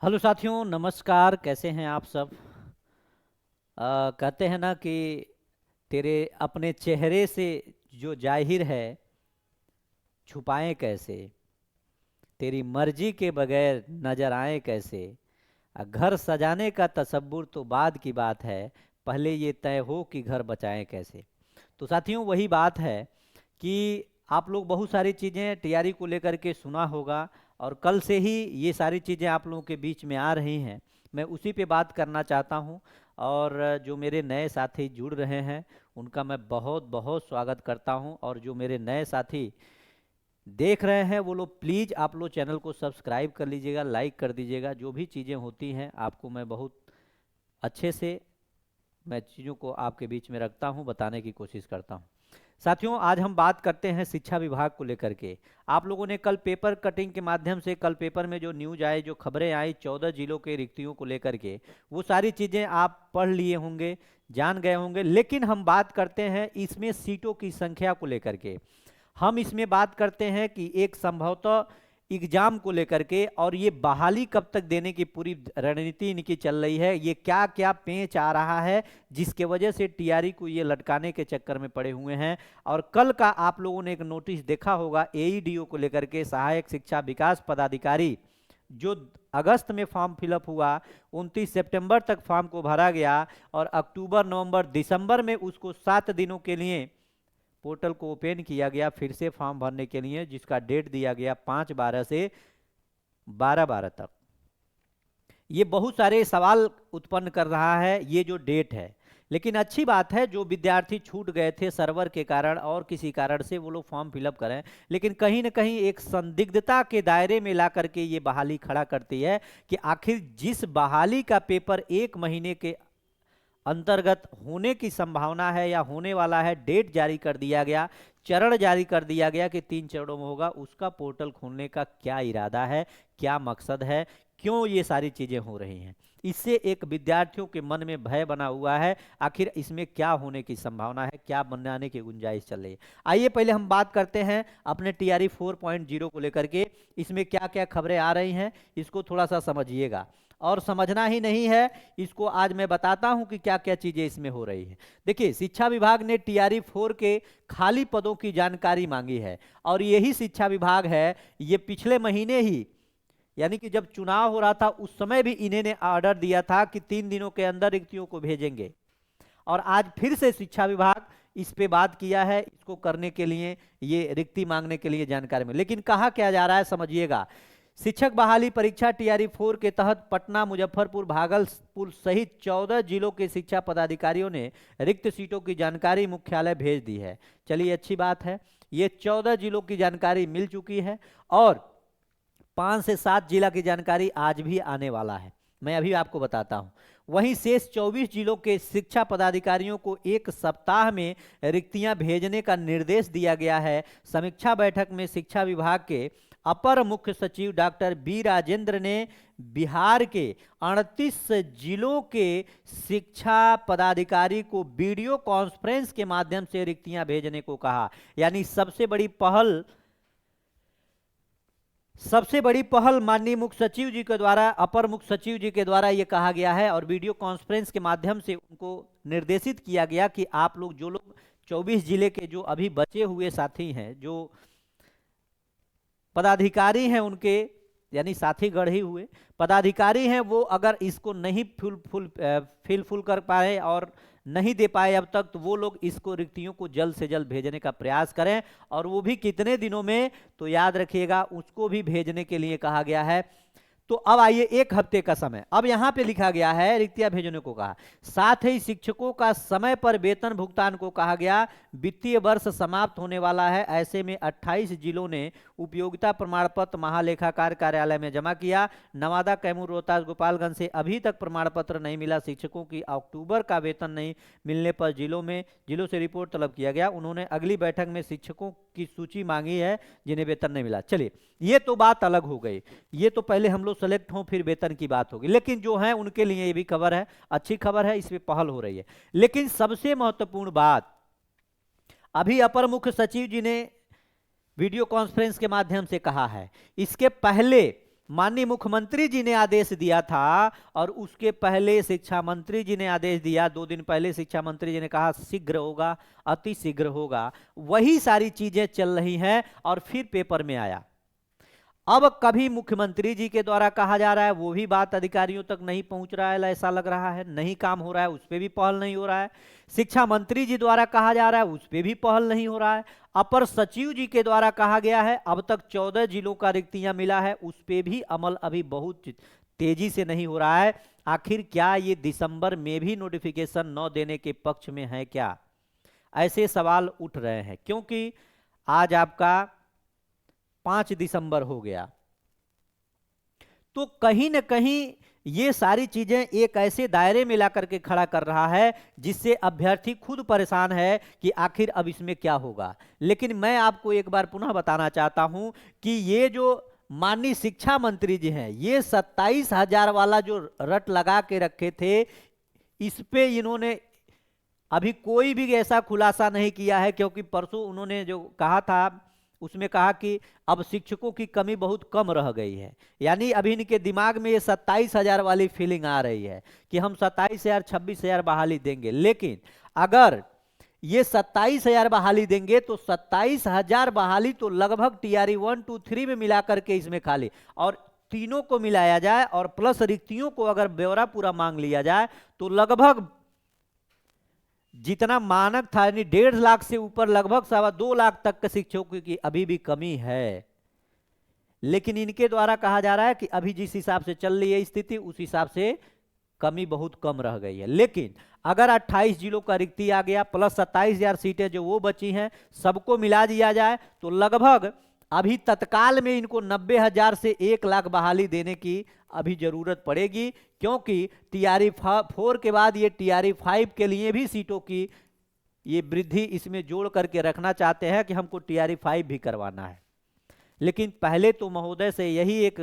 Hello साथियों, नमस्कार। कैसे हैं आप सब? कहते हैं ना कि तेरे अपने चेहरे से जो जाहिर है छुपाएं कैसे, तेरी मर्जी के बगैर नजर आए कैसे। घर सजाने का तसव्वुर तो बाद की बात है, पहले ये तय हो कि घर बचाएं कैसे। तो साथियों, वही बात है कि आप लोग बहुत सारी चीज़ें टीआरई को लेकर के सुना होगा, और कल से ही ये सारी चीज़ें आप लोगों के बीच में आ रही हैं। मैं उसी पे बात करना चाहता हूं। और जो मेरे नए साथी जुड़ रहे हैं उनका मैं बहुत बहुत स्वागत करता हूं, और जो मेरे नए साथी देख रहे हैं वो लोग प्लीज़ आप लोग चैनल को सब्सक्राइब कर लीजिएगा, लाइक कर दीजिएगा। जो भी चीज़ें होती हैं आपको मैं बहुत अच्छे से मैं चीज़ों को आपके बीच में रखता हूं, बताने की कोशिश करता हूं। साथियों, आज हम बात करते हैं शिक्षा विभाग को लेकर के। आप लोगों ने कल पेपर कटिंग के माध्यम से, कल पेपर में जो न्यूज आई, जो खबरें आई 14 जिलों के रिक्तियों को लेकर के, वो सारी चीज़ें आप पढ़ लिए होंगे, जान गए होंगे। लेकिन हम बात करते हैं इसमें सीटों की संख्या को लेकर के। हम इसमें बात करते हैं कि एक संभवतः एग्जाम को लेकर के, और ये बहाली कब तक देने की पूरी रणनीति इनकी चल रही है, ये क्या क्या पेंच आ रहा है जिसके वजह से टीआरई को ये लटकाने के चक्कर में पड़े हुए हैं। और कल का आप लोगों ने एक नोटिस देखा होगा एईडीओ को लेकर के, सहायक शिक्षा विकास पदाधिकारी, जो अगस्त में फॉर्म फिलअप हुआ, 29 सितंबर तक फॉर्म को भरा गया, और अक्टूबर नवंबर दिसंबर में उसको 7 दिनों के लिए पोर्टल को ओपन किया गया फिर से फॉर्म भरने के लिए, जिसका डेट दिया गया 5/12 से 12/12 तक। ये बहुत सारे सवाल उत्पन्न कर रहा है ये जो डेट है। लेकिन अच्छी बात है, जो विद्यार्थी छूट गए थे सर्वर के कारण और किसी कारण से, वो लोग फॉर्म फिलअप करें। लेकिन कहीं ना कहीं एक संदिग्धता के दायरे में ला करके ये बहाली खड़ा करती है कि आखिर जिस बहाली का पेपर 1 महीने के अंतर्गत होने की संभावना है या होने वाला है, डेट जारी कर दिया गया, चरण जारी कर दिया गया कि 3 चरणों में होगा, उसका पोर्टल खोलने का क्या इरादा है, क्या मकसद है, क्यों ये सारी चीजें हो रही हैं। इससे एक विद्यार्थियों के मन में भय बना हुआ है, आखिर इसमें क्या होने की संभावना है, क्या बनाने की गुंजाइश चल रही है। आइए पहले हम बात करते हैं अपने टीआरई 4.0 को लेकर के। इसमें क्या क्या खबरें आ रही हैं इसको थोड़ा सा समझिएगा, और समझना ही नहीं है, इसको आज मैं बताता हूं कि क्या क्या चीजें इसमें हो रही है। देखिए, शिक्षा विभाग ने टीआरई 4 के खाली पदों की जानकारी मांगी है, और यही शिक्षा विभाग है, ये पिछले महीने ही, यानी कि जब चुनाव हो रहा था उस समय भी इन्हें ने ऑर्डर दिया था कि 3 दिनों के अंदर रिक्तियों को भेजेंगे। और आज फिर से शिक्षा विभाग इस पे बात किया है, इसको करने के लिए, ये रिक्ति मांगने के लिए जानकारी में। लेकिन कहा क्या जा रहा है समझिएगा। शिक्षक बहाली परीक्षा टीआरई 4 के तहत पटना, मुजफ्फरपुर, भागलपुर सहित 14 जिलों के शिक्षा पदाधिकारियों ने रिक्त सीटों की जानकारी मुख्यालय भेज दी है। चलिए, अच्छी बात है, ये 14 जिलों की जानकारी मिल चुकी है, और 5 से 7 जिला की जानकारी आज भी आने वाला है, मैं अभी आपको बताता हूं। वहीं शेष 24 जिलों के शिक्षा पदाधिकारियों को 1 सप्ताह में रिक्तियां भेजने का निर्देश दिया गया है। समीक्षा बैठक में शिक्षा विभाग के अपर मुख्य सचिव डॉक्टर बी राजेंद्र ने बिहार के 38 जिलों के शिक्षा पदाधिकारी को वीडियो कॉन्फ्रेंस के माध्यम से रिक्तियां भेजने को कहा। यानी सबसे बड़ी पहल माननीय मुख्य सचिव जी के द्वारा, अपर मुख्य सचिव जी के द्वारा ये कहा गया है, और वीडियो कॉन्फ्रेंस के माध्यम से उनको निर्देशित किया गया कि आप लोग, जो लोग 24 जिले के जो अभी बचे हुए साथी हैं, जो पदाधिकारी हैं उनके, यानी साथी गढ़े हुए पदाधिकारी हैं, वो अगर इसको नहीं फुल कर पाए और नहीं दे पाए अब तक, तो वो लोग इसको रिक्तियों को जल्द से जल्द भेजने का प्रयास करें। और वो भी कितने दिनों में, तो याद रखिएगा, उसको भी भेजने के लिए कहा गया है। तो अब आइए, 1 हफ्ते का समय अब यहां पे लिखा गया है, रिक्तियां भेजने को कहा। साथ ही शिक्षकों का समय पर वेतन भुगतान को कहा गया। वित्तीय वर्ष समाप्त होने वाला है, ऐसे में 28 जिलों ने उपयोगिता प्रमाण पत्र महालेखाकार कार्यालय में जमा किया। नवादा, कैमूर, रोहतास, गोपालगंज से अभी तक प्रमाण पत्र नहीं मिला। शिक्षकों की अक्टूबर का वेतन नहीं मिलने पर जिलों से रिपोर्ट तलब किया गया। उन्होंने अगली बैठक में शिक्षकों की सूची मांगी है जिन्हें वेतन नहीं मिला। चलिए, ये तो बात अलग हो गई, ये तो पहले हम लोग सेलेक्ट हों फिर वेतन की बात होगी। लेकिन जो है उनके लिए ये भी खबर है, अच्छी खबर है, इसमें पहल हो रही है। लेकिन सबसे महत्वपूर्ण बात, अभी अपर मुख्य सचिव जी ने वीडियो कॉन्फ्रेंस के माध्यम से कहा है, इसके पहले माननीय मुख्यमंत्री जी ने आदेश दिया था और उसके पहले शिक्षा मंत्री जी ने आदेश दिया, 2 दिन पहले शिक्षा मंत्री जी ने कहा शीघ्र होगा, अति शीघ्र होगा, वही सारी चीजें चल रही हैं और फिर पेपर में आया। अब कभी मुख्यमंत्री जी के द्वारा कहा जा रहा है, वो भी बात अधिकारियों तक नहीं पहुंच रहा है, ऐसा लग रहा है नहीं काम हो रहा है, उस पर भी पहल नहीं हो रहा है। शिक्षा मंत्री जी द्वारा कहा जा रहा है, उस पर भी पहल नहीं हो रहा है। अपर सचिव जी के द्वारा कहा गया है अब तक 14 जिलों का रिक्तियां मिला है, उस पर भी अमल अभी बहुत तेजी से नहीं हो रहा है। आखिर क्या ये दिसंबर में भी नोटिफिकेशन न देने के पक्ष में है क्या? ऐसे सवाल उठ रहे हैं, क्योंकि आज आपका 5 दिसंबर हो गया, तो कहीं न कहीं ये सारी चीजें एक ऐसे दायरे में ला करके खड़ा कर रहा है जिससे अभ्यर्थी खुद परेशान है कि आखिर अब इसमें क्या होगा। लेकिन मैं आपको एक बार पुनः बताना चाहता हूं कि ये जो माननीय शिक्षा मंत्री जी हैं, ये 27,000 वाला जो रट लगा के रखे थे, इस पे इन्होंने अभी कोई भी ऐसा खुलासा नहीं किया है, क्योंकि परसों उन्होंने जो कहा था उसमें कहा कि अब शिक्षकों की कमी बहुत कम रह गई है। यानी अभी इनके दिमाग में ये 27,000 वाली फीलिंग आ रही है कि हम 27,000 26,000 बहाली देंगे। लेकिन अगर ये 27,000 बहाली देंगे तो 27,000 बहाली तो लगभग टीआरई 1 2 3 में मिला करके इसमें खाली, और तीनों को मिलाया जाए और प्लस रिक्तियों को अगर ब्यौरा पूरा मांग लिया जाए तो लगभग जितना मानक था, यानी 1.5 लाख से ऊपर लगभग 2.25 लाख तक के शिक्षकों की अभी भी कमी है। लेकिन इनके द्वारा कहा जा रहा है कि अभी जिस हिसाब से चल रही है स्थिति, उस हिसाब से कमी बहुत कम रह गई है। लेकिन अगर 28 जिलों का रिक्ति आ गया प्लस 27,000 सीटें जो वो बची हैं, सबको मिला दिया जाए तो लगभग अभी तत्काल में इनको 90,000 से 1 लाख बहाली देने की अभी जरूरत पड़ेगी, क्योंकि टीआरई 4 के बाद ये टीआरई 5 के लिए भी सीटों की ये वृद्धि इसमें जोड़ करके रखना चाहते हैं कि हमको टीआरई 5 भी करवाना है। लेकिन पहले तो महोदय से यही एक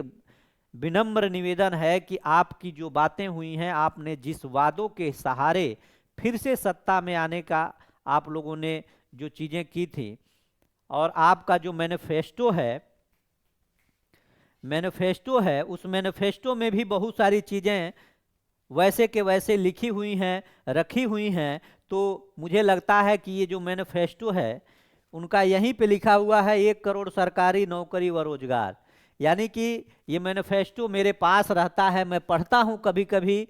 विनम्र निवेदन है कि आपकी जो बातें हुई हैं, आपने जिस वादों के सहारे फिर से सत्ता में आने का आप लोगों ने जो चीजें की थी, और आपका जो मैनिफेस्टो है उस मैनिफेस्टो में भी बहुत सारी चीजें वैसे के वैसे लिखी हुई हैं, रखी हुई हैं। तो मुझे लगता है कि ये जो मैनिफेस्टो है उनका यहीं पे लिखा हुआ है 1 करोड़ सरकारी नौकरी व रोजगार। यानी कि ये मैनिफेस्टो मेरे पास रहता है, मैं पढ़ता हूँ कभी कभी,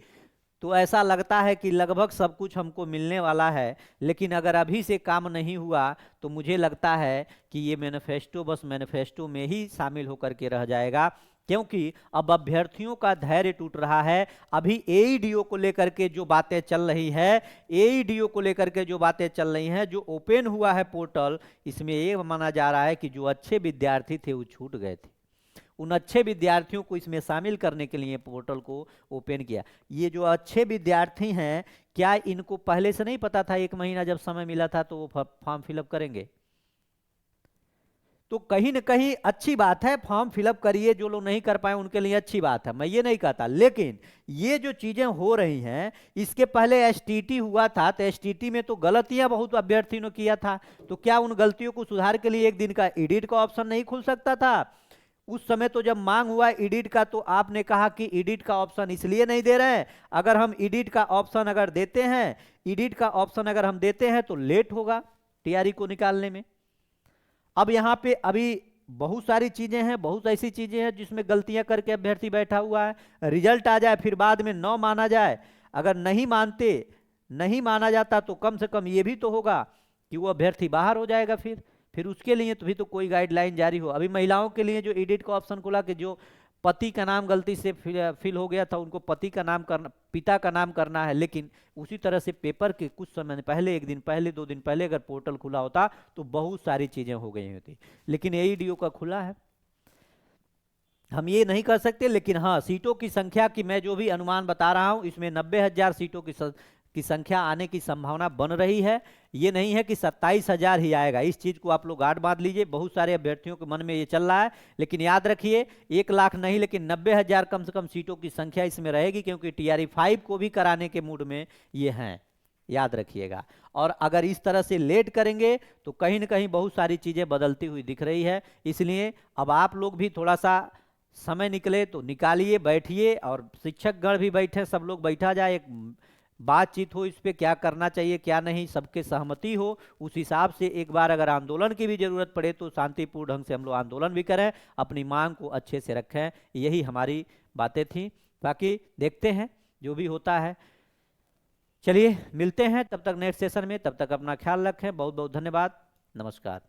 तो ऐसा लगता है कि लगभग सब कुछ हमको मिलने वाला है। लेकिन अगर अभी से काम नहीं हुआ तो मुझे लगता है कि ये मैनिफेस्टो बस मैनिफेस्टो में ही शामिल होकर के रह जाएगा, क्योंकि अब अभ्यर्थियों का धैर्य टूट रहा है। अभी एईडीओ को लेकर के जो बातें चल रही है, एईडीओ को लेकर के जो बातें चल रही हैं, जो ओपन हुआ है पोर्टल, इसमें ये माना जा रहा है कि जो अच्छे विद्यार्थी थे वो छूट गए थे। उन अच्छे विद्यार्थियों को इसमें शामिल करने के लिए पोर्टल को ओपन किया। ये जो अच्छे विद्यार्थी हैं, क्या इनको पहले से नहीं पता था 1 महीना जब समय मिला था तो वो फॉर्म फिलअप करेंगे? तो कहीं ना कहीं अच्छी बात है, फॉर्म फिलअप करिए, जो लोग नहीं कर पाए उनके लिए अच्छी बात है, मैं ये नहीं कहता। लेकिन ये जो चीजें हो रही हैं, इसके पहले एसटीटी हुआ था, तो एसटीटी में तो गलतियां बहुत अभ्यर्थियों ने किया था, तो क्या उन गलतियों को सुधार के लिए 1 दिन का एडिट का ऑप्शन नहीं खुल सकता था? उस समय तो जब मांग हुआ एडिट का, तो आपने कहा कि एडिट का ऑप्शन इसलिए नहीं दे रहे हैं, अगर हम एडिट का ऑप्शन अगर देते हैं, एडिट का ऑप्शन अगर हम देते हैं तो लेट होगा टीआरई को निकालने में। अब यहाँ पे अभी बहुत सारी चीजें हैं, बहुत ऐसी चीजें हैं जिसमें गलतियां करके अभ्यर्थी बैठा हुआ है। रिजल्ट आ जाए फिर बाद में न माना जाए, अगर नहीं माना जाता तो कम से कम ये भी तो होगा कि वो अभ्यर्थी बाहर हो जाएगा। फिर उसके लिए तो भी तो कोई गाइडलाइन जारी हो। अभी महिलाओं के लिए जो एडिट का ऑप्शन खुला कि जो पति का नाम गलती से फिल हो गया था, उनको पति का नाम करना, पिता का नाम करना है। लेकिन उसी तरह से पेपर के कुछ समय पहले, 1 दिन पहले, 2 दिन पहले अगर पोर्टल खुला होता तो बहुत सारी चीजें हो गई होती। लेकिन एईडीओ का खुला है, हम ये नहीं कर सकते। लेकिन हाँ, सीटों की संख्या की मैं जो भी अनुमान बता रहा हूं, इसमें 90,000 सीटों की संख्या आने की संभावना बन रही है। ये नहीं है कि 27,000 ही आएगा, इस चीज को आप लोग गांठ बांध लीजिए। बहुत सारे अभ्यर्थियों के मन में ये चल रहा है, लेकिन याद रखिए 1 लाख नहीं, लेकिन 90,000 कम से कम सीटों की संख्या इसमें रहेगी, क्योंकि टीआरई 5 को भी कराने के मूड में ये हैं, याद रखिएगा। और अगर इस तरह से लेट करेंगे तो कहीं ना कहीं बहुत सारी चीजें बदलती हुई दिख रही है। इसलिए अब आप लोग भी थोड़ा सा समय निकले तो निकालिए, बैठिए, और शिक्षकगण भी बैठे, सब लोग बैठा जाए, एक बातचीत हो इस पे क्या करना चाहिए क्या नहीं, सबके सहमति हो, उस हिसाब से एक बार अगर आंदोलन की भी जरूरत पड़े तो शांतिपूर्ण ढंग से हम लोग आंदोलन भी करें, अपनी मांग को अच्छे से रखें। यही हमारी बातें थी, बाकी देखते हैं जो भी होता है। चलिए मिलते हैं तब तक नेक्स्ट सेशन में, तब तक अपना ख्याल रखें। बहुत बहुत धन्यवाद। नमस्कार।